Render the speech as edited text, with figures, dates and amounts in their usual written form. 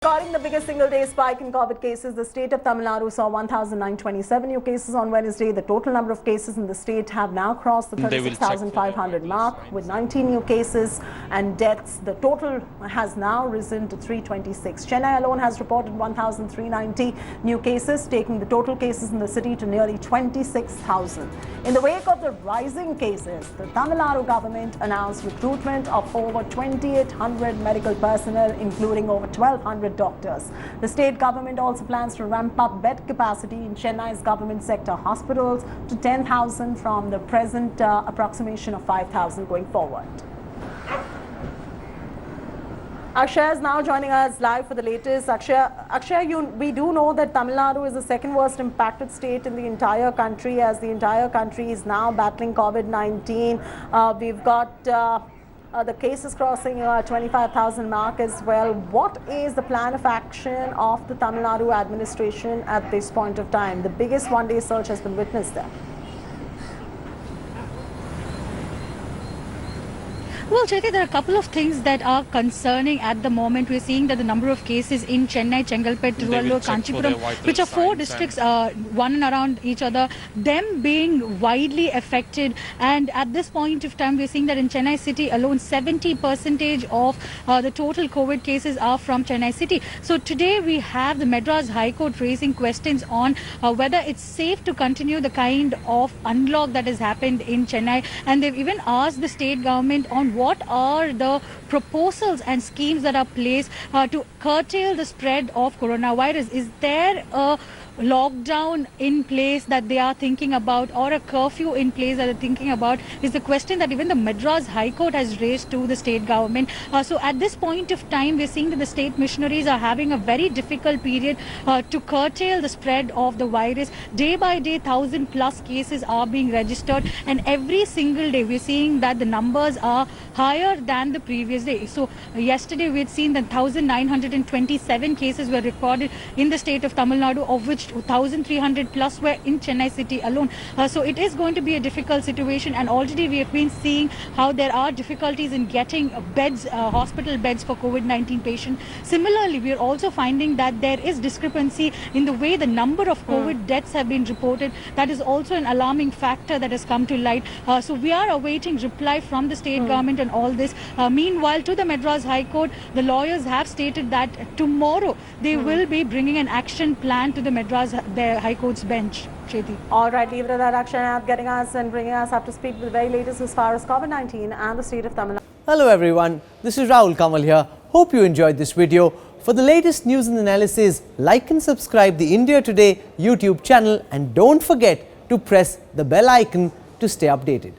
Recording the biggest single-day spike in COVID cases, the state of Tamil Nadu saw 1,927 new cases on Wednesday. The total number of cases in the state have now crossed the 36,500 mark with 19 new cases and deaths. The total has now risen to 326. Chennai alone has reported 1,390 new cases, taking the total cases in the city to nearly 26,000. In the wake of the rising cases, the Tamil Nadu government announced recruitment of over 2,800 medical personnel, including over 1,200 doctors. The state government also plans to ramp up bed capacity in Chennai's government sector hospitals to 10,000 from the present approximation of 5,000 going forward. Akshay is now joining us live for the latest. Akshay, we do know that Tamil Nadu is the second worst impacted state in the entire country, as the entire country is now battling COVID-19. We've got the cases crossing 25,000 mark as well. What is the plan of action of the Tamil Nadu administration at this point of time? The biggest one-day surge has been witnessed there. Well, Chaiti, there are a couple of things that are concerning at the moment. We're seeing that the number of cases in Chennai, Chengalpet, Tiruvallur, Kanchipuram, which are four districts, one and around each other, them being widely affected. And at this point of time, we're seeing that in Chennai city alone, 70% of the total COVID cases are from Chennai city. So today we have the Madras High Court raising questions on whether it's safe to continue the kind of unlock that has happened in Chennai. And they've even asked the state government on what are the proposals and schemes that are placed to curtail the spread of coronavirus. Is there a lockdown in place that they are thinking about, or a curfew in place that they're thinking about, is the question that even the Madras High Court has raised to the state government. So at this point of time, we're seeing that the state missionaries are having a very difficult period to curtail the spread of the virus. Day by day, 1,000+ cases are being registered, and every single day we're seeing that the numbers are higher than the previous day. So yesterday we had seen that 1,927 cases were recorded in the state of Tamil Nadu, of which 1,300+ were in Chennai city alone. So it is going to be a difficult situation, and already we have been seeing how there are difficulties in getting beds, hospital beds for COVID-19 patients. Similarly, we are also finding that there is discrepancy in the way the number of COVID deaths have been reported. That is also an alarming factor that has come to light. So we are awaiting reply from the state government on all this. Meanwhile, to the Madras High Court, the lawyers have stated that tomorrow they will be bringing an action plan to the Madras High Court's bench. Chaiti. All right, leave it at that. Akshay getting us and bringing us up to speed with the very latest as far as COVID-19 and the state of Tamil Nadu. Hello everyone, this is Rahul Kamal here. Hope you enjoyed this video. For the latest news and analysis, like and subscribe the India Today YouTube channel, and don't forget to press the bell icon to stay updated.